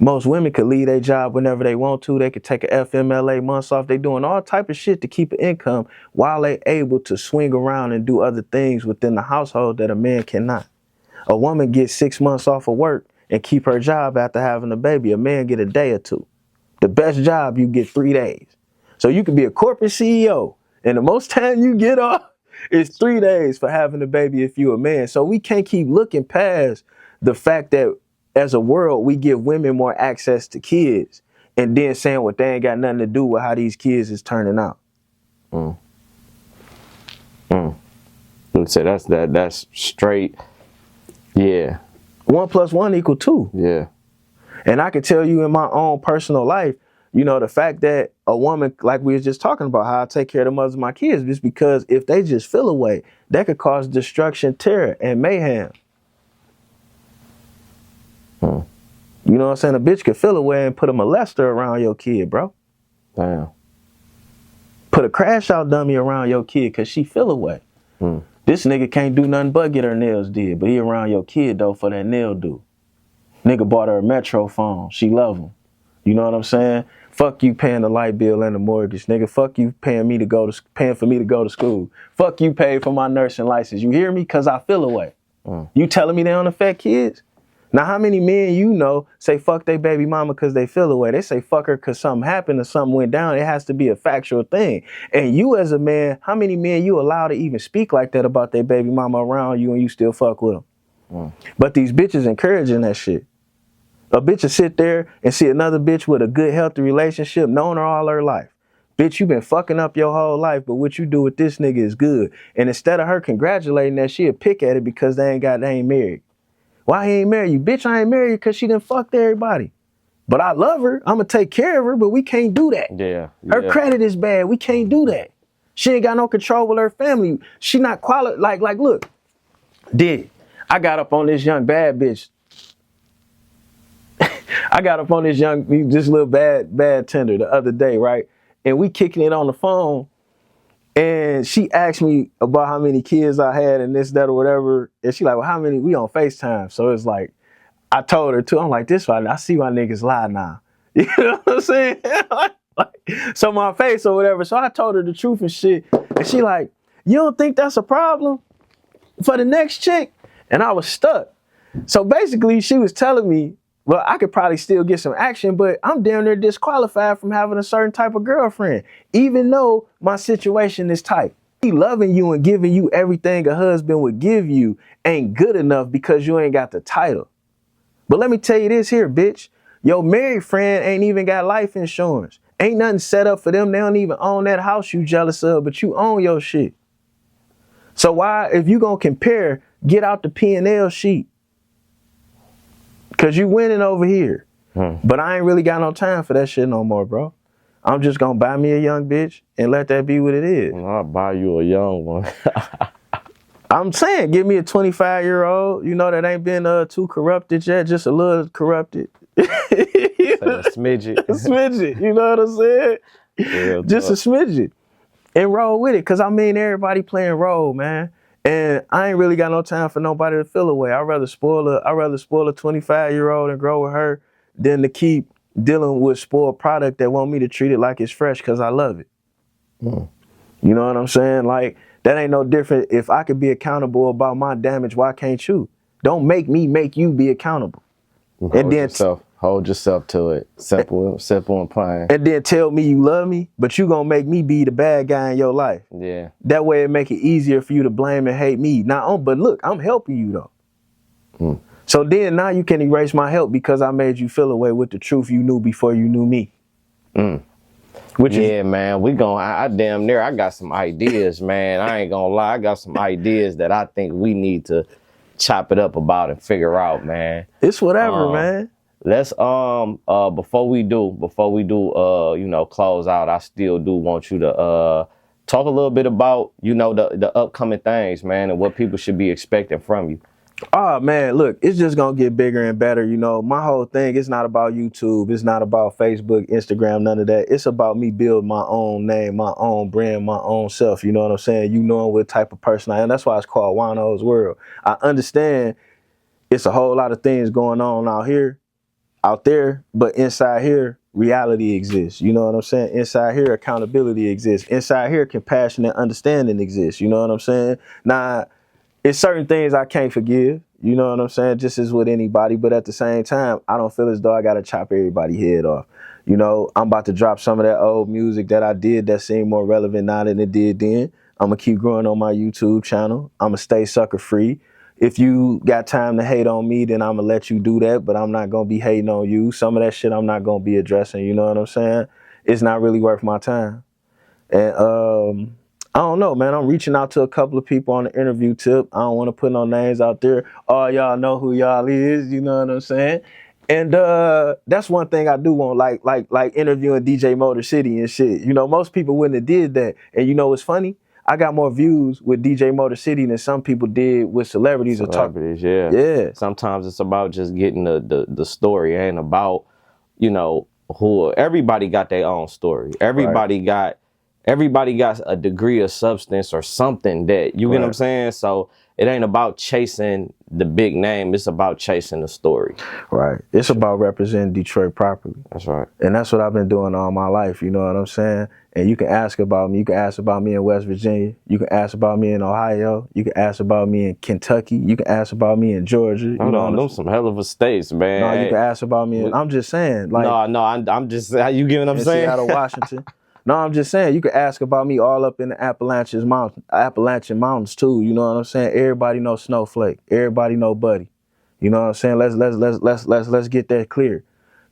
Most women could leave their job whenever they want to. They could take a FMLA months off. They doing all type of shit to keep an income while they able to swing around and do other things within the household that a man cannot. A woman gets 6 months off of work and keep her job after having a baby. A man get a day or two. The best job, you get 3 days. So you could be a corporate CEO, and the most time you get off is 3 days for having a baby if you're a man. So we can't keep looking past the fact that as a world, we give women more access to kids and then saying what they ain't got nothing to do with how these kids is turning out. So that's straight. Yeah. 1 + 1 = 2. Yeah. And I could tell you in my own personal life, you know, the fact that a woman, like we was just talking about, how I take care of the mothers of my kids, just because if they just feel away, that could cause destruction, terror, and mayhem. You know what I'm saying? A bitch could feel away and put a molester around your kid, bro. Damn. Put a crash out dummy around your kid because she feel away. This nigga can't do nothing but get her nails did, but he around your kid, though, for that nail do. Nigga bought her a Metro phone. She love him. You know what I'm saying? Fuck you paying the light bill and the mortgage, nigga. Fuck you paying for me to go to school. Fuck you pay for my nursing license. You hear me? Cause I feel away. You telling me they don't affect kids? Now, how many men you know say fuck they baby mama cause they feel away? They say fuck her cause something happened or something went down. It has to be a factual thing. And you as a man, how many men you allow to even speak like that about their baby mama around you and you still fuck with them? But these bitches encouraging that shit. A bitch will sit there and see another bitch with a good, healthy relationship, known her all her life. Bitch, you been fucking up your whole life, but what you do with this nigga is good. And instead of her congratulating that, she'll pick at it because they ain't married. Why he ain't married you? Bitch, I ain't married because she done fucked everybody. But I love her. I'm going to take care of her, but we can't do that. Yeah. Her credit is bad. We can't do that. She ain't got no control with her family. She not qualified. Like, look, I got up on this young bad bitch. I got up on this little bad tender the other day, right? And we kicking it on the phone. And she asked me about how many kids I had and this, that, or whatever. And she like, well, how many? We on FaceTime. So it's like, I told her too. I'm like, this one, I see why niggas lie now. You know what I'm saying? So my face or whatever. So I told her the truth and shit. And she like, you don't think that's a problem for the next chick? And I was stuck. So basically she was telling me, well, I could probably still get some action, but I'm damn near disqualified from having a certain type of girlfriend, even though my situation is tight. He loving you and giving you everything a husband would give you ain't good enough because you ain't got the title. But let me tell you this here, bitch. Your married friend ain't even got life insurance. Ain't nothing set up for them. They don't even own that house you jealous of, but you own your shit. So why, if you gonna compare, get out the P&L sheet. Cause you winning over here. But I ain't really got no time for that shit no more, bro. I'm just gonna buy me a young bitch and let that be what it is. I'll buy you a young one. I'm saying, give me a 25-year-old, you know, that ain't been too corrupted yet, just a little corrupted. A smidget. A smidget, you know what I'm saying? Yeah, just a smidget. And roll with it, cause I mean, everybody playing role, man. And I ain't really got no time for nobody to feel away. I'd rather spoil a 25-year-old and grow with her than to keep dealing with spoiled product that want me to treat it like it's fresh because I love it. You know what I'm saying? Like, that ain't no different. If I could be accountable about my damage, why can't you? Don't make me make you be accountable. Hold yourself to it. Simple and plain. And then tell me you love me, but you gonna make me be the bad guy in your life. Yeah. That way it make it easier for you to blame and hate me. But look, I'm helping you though. So then now you can erase my help because I made you feel away with the truth you knew before you knew me. Man, I damn near, I got some ideas, man. I ain't gonna lie. I got some ideas that I think we need to chop it up about and figure out, man. It's whatever, man. Let's before we do close out, I still do want you to talk a little bit about, you know, the upcoming things, man, and what people should be expecting from you. Oh man, look, it's just gonna get bigger and better. You know, my whole thing is not about YouTube, it's not about Facebook, Instagram, none of that. It's about me building my own name, my own brand, my own self. You know what I'm saying? You know what type of person I am. That's why it's called Juan-O's World. I understand it's a whole lot of things going on out there, but inside here, reality exists. You know what I'm saying? Inside here, accountability exists. Inside here, compassion and understanding exists. You know what I'm saying? Now, it's certain things I can't forgive. You know what I'm saying? Just as with anybody. But at the same time, I don't feel as though I got to chop everybody's head off. You know, I'm about to drop some of that old music that I did that seemed more relevant now than it did then. I'm going to keep growing on my YouTube channel. I'm going to stay sucker free. If you got time to hate on me, then I'm going to let you do that, but I'm not going to be hating on you. Some of that shit I'm not going to be addressing, you know what I'm saying? It's not really worth my time. And I don't know, man. I'm reaching out to a couple of people on the interview tip. I don't want to put no names out there. All y'all know who y'all is, you know what I'm saying? And that's one thing I do want, like interviewing DJ Motor City and shit. You know, most people wouldn't have did that. And you know what's funny? I got more views with DJ Motor City than some people did with celebrities. Yeah. Yeah. Sometimes it's about just getting the story. It ain't about, you know, who everybody got their own story. Everybody got a degree of substance or something that you get what I'm saying? So it ain't about chasing the big name. It's about chasing the story. Right. It's about representing Detroit properly. That's right. And that's what I've been doing all my life. You know what I'm saying? And you can ask about me. You can ask about me in West Virginia. You can ask about me in Ohio. You can ask about me in Kentucky. You can ask about me in Georgia. Hold on, them some hell of a states, man. No, you can ask about me. I'm just saying. Like, I'm just, you get what I'm saying? Seattle, Washington. No, I'm just saying, you can ask about me all up in the Appalachian Mountains too. You know what I'm saying? Everybody know Snowflake. Everybody know Buddy. You know what I'm saying? Let's get that clear.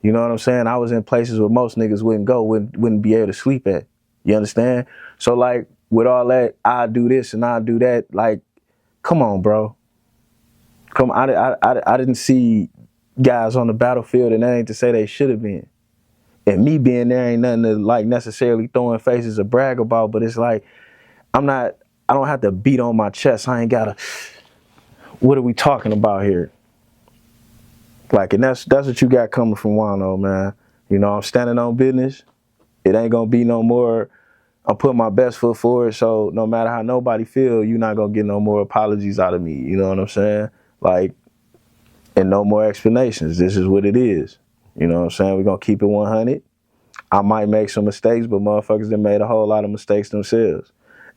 You know what I'm saying? I was in places where most niggas wouldn't go, wouldn't be able to sleep at. You understand? So like with all that, I do this and I do that. Like, come on, bro. Come on, I didn't see guys on the battlefield, and that ain't to say they should have been. And me being there ain't nothing to like necessarily throwing faces or brag about, but it's like I don't have to beat on my chest. I ain't gotta, what are we talking about here? Like, and that's what you got coming from Juan-O, man. You know, I'm standing on business. It ain't gonna be no more, I'm putting my best foot forward, so no matter how nobody feel, you're not gonna get no more apologies out of me. You know what I'm saying? Like, and no more explanations. This is what it is. You know what I'm saying? We're going to keep it 100. I might make some mistakes, but motherfuckers done made a whole lot of mistakes themselves.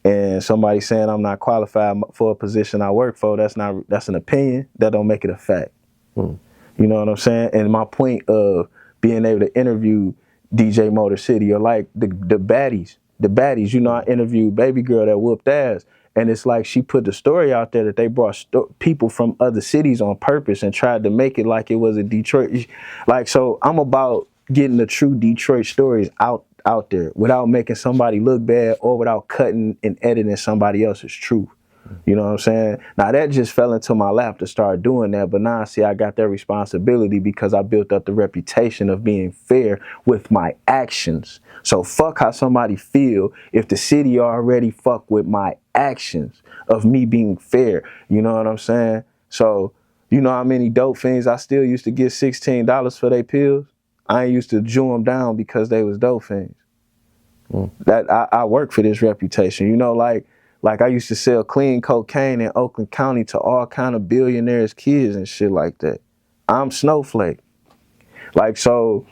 And somebody saying I'm not qualified for a position I work for, that's an opinion. That don't make it a fact. You know what I'm saying? And my point of being able to interview DJ Motor City or like the baddies, you know, I interviewed Baby Girl that whooped ass. And it's like she put the story out there that they brought people from other cities on purpose and tried to make it like it was a Detroit. Like, so I'm about getting the true Detroit stories out there without making somebody look bad or without cutting and editing somebody else's truth. You know what I'm saying? Now that just fell into my lap to start doing that, but now I see I got that responsibility because I built up the reputation of being fair with my actions. So fuck how somebody feel if the city already fuck with my actions of me being fair. You know what I'm saying? So you know how many dope fiends I still used to get $16 for their pills? I ain't used to jew them down because they was dope fiends. That I work for this reputation. You know, like I used to sell clean cocaine in Oakland County to all kind of billionaires' kids and shit like that. I'm Snowflake. Like, so,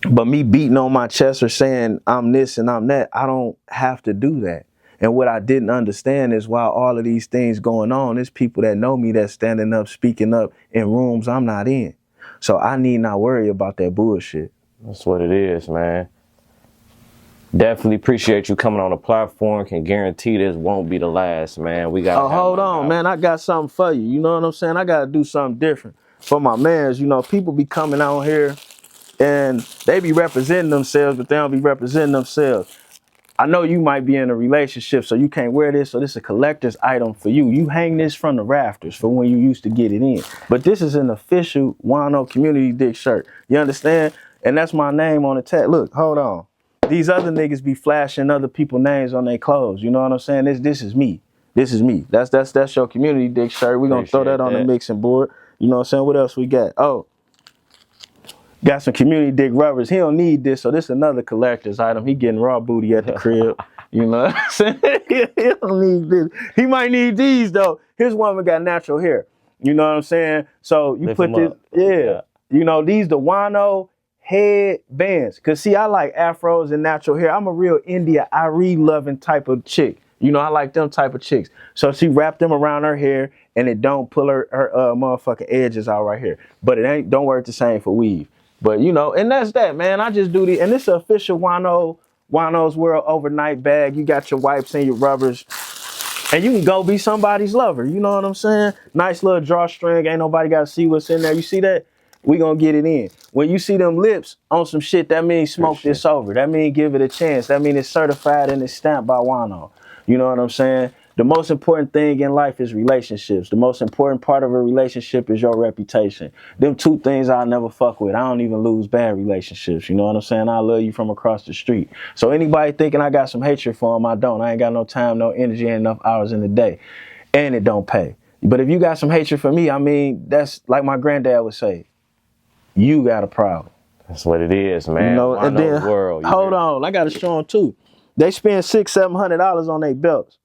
but me beating on my chest or saying I'm this and I'm that, I don't have to do that. And what I didn't understand is while all of these things going on, there's people that know me that's standing up, speaking up in rooms I'm not in. So I need not worry about that bullshit. That's what it is, man. Definitely appreciate you coming on the platform. Can guarantee this won't be the last, man. We got. Oh, hold on, man. I got something for you. You know what I'm saying? I got to do something different for my mans. You know, people be coming out here and they be representing themselves, but they don't be representing themselves. I know you might be in a relationship, so you can't wear this, so this is a collector's item for you. You hang this from the rafters for when you used to get it in. But this is an official Juan-O community dick shirt. You understand? And that's my name on the tag. Look, hold on. These other niggas be flashing other people's names on their clothes. You know what I'm saying? This is me. This is me. That's your community dick shirt. We're going to throw that on the mixing board. You know what I'm saying? What else we got? Oh, got some community dick rubbers. He don't need this, so this is another collector's item. He getting raw booty at the crib. You know what I'm saying? He don't need this. He might need these, though. His woman got natural hair. You know what I'm saying? So you put this, yeah. You know, these the Juan-O headbands. Cause see, I like afros and natural hair. I'm a real India Irie loving type of chick. You know, I like them type of chicks. So she wrapped them around her hair and it don't pull her motherfucking edges out right here. But it don't work the same for weave. But you know, and that's that, man. I just do the, and this is official Juan-O's World overnight bag. You got your wipes and your rubbers. And you can go be somebody's lover. You know what I'm saying? Nice little drawstring. Ain't nobody got to see what's in there. You see that? We gonna get it in. When you see them lips on some shit, that means smoke this over. That means give it a chance. That means it's certified and it's stamped by Juan-O. You know what I'm saying? The most important thing in life is relationships. The most important part of a relationship is your reputation. Them two things I'll never fuck with. I don't even lose bad relationships. You know what I'm saying? I love you from across the street. So anybody thinking I got some hatred for them, I don't. I ain't got no time, no energy, and enough hours in the day. And it don't pay. But if you got some hatred for me, I mean, that's like my granddad would say, you got a problem. That's what it is, man. You know, and then, world, hold on, I got to show them too. They spend $600-700 on their belts.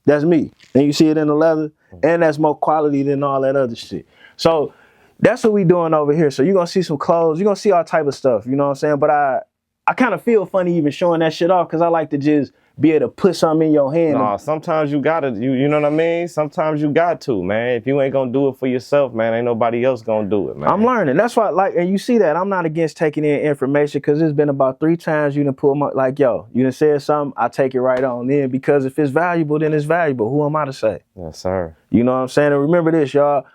That's me. And you see it in the leather, and that's more quality than all that other shit. So that's what we doing over here. So you're gonna see some clothes, you're gonna see all type of stuff, you know what I'm saying? But I kind of feel funny even showing that shit off because I like to just be able to put something in your hand. Nah, sometimes you gotta, you know what I mean? Sometimes you got to, man. If you ain't gonna do it for yourself, man, ain't nobody else gonna do it, man. I'm learning. That's why, like, and you see that I'm not against taking in information because it's been about 3 times you done pull my, like, yo, you done said something, I take it right on in because if it's valuable, then it's valuable. Who am I to say? Yes, sir. You know what I'm saying? And remember this, y'all.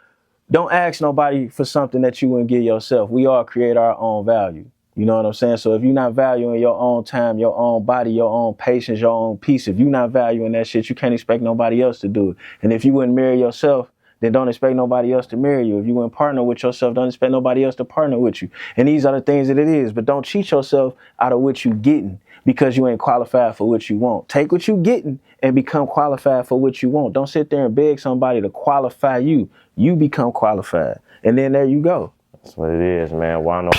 Don't ask nobody for something that you wouldn't give yourself. We all create our own value. You know what I'm saying? So if you're not valuing your own time, your own body, your own patience, your own peace, if you're not valuing that shit, you can't expect nobody else to do it. And if you wouldn't marry yourself, then don't expect nobody else to marry you. If you wouldn't partner with yourself, don't expect nobody else to partner with you. And these are the things that it is. But don't cheat yourself out of what you getting because you ain't qualified for what you want. Take what you getting and become qualified for what you want. Don't sit there and beg somebody to qualify you. You become qualified. And then there you go. That's what it is, man. Juan-O.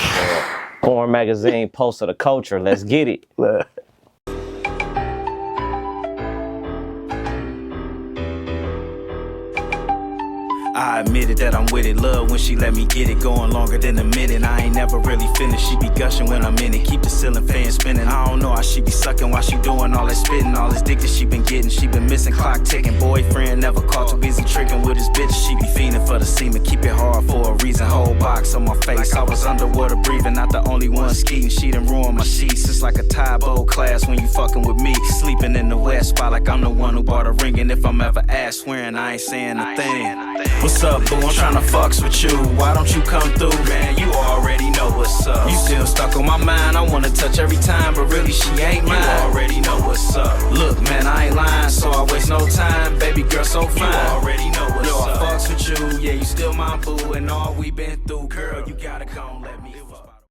Porn magazine, post of the culture. Let's get it. I admitted that I'm with it. Love when she let me get it. Going longer than a minute. I ain't never really finished. She be gushing when I'm in it. Keep the ceiling fan spinning. I don't know how she be sucking while she doing all that spitting. All this dick that she been getting. She been missing, clock ticking. Boyfriend never caught, too busy tricking with his bitch. She be fiending for the semen. Keep it hard for a reason. Whole box on my face. I was underwater breathing. Not the only one skiing. She done ruined my sheets. It's like a Tybo class when you fucking with me. Sleeping in the west spot like I'm the one who bought a ring. And if I'm ever ass swearing, I ain't saying a thing. What's up, boo? I'm tryna fucks with you. Why don't you come through, man? You already know what's up. You still stuck on my mind. I wanna touch every time, but really she ain't mine. You already know what's up. Look, man, I ain't lying, so I waste no time. Baby girl, so fine. You already know what's up. Yo, I fucks with you. Yeah, you still my boo, and all we been through, girl, you gotta come let me fuck.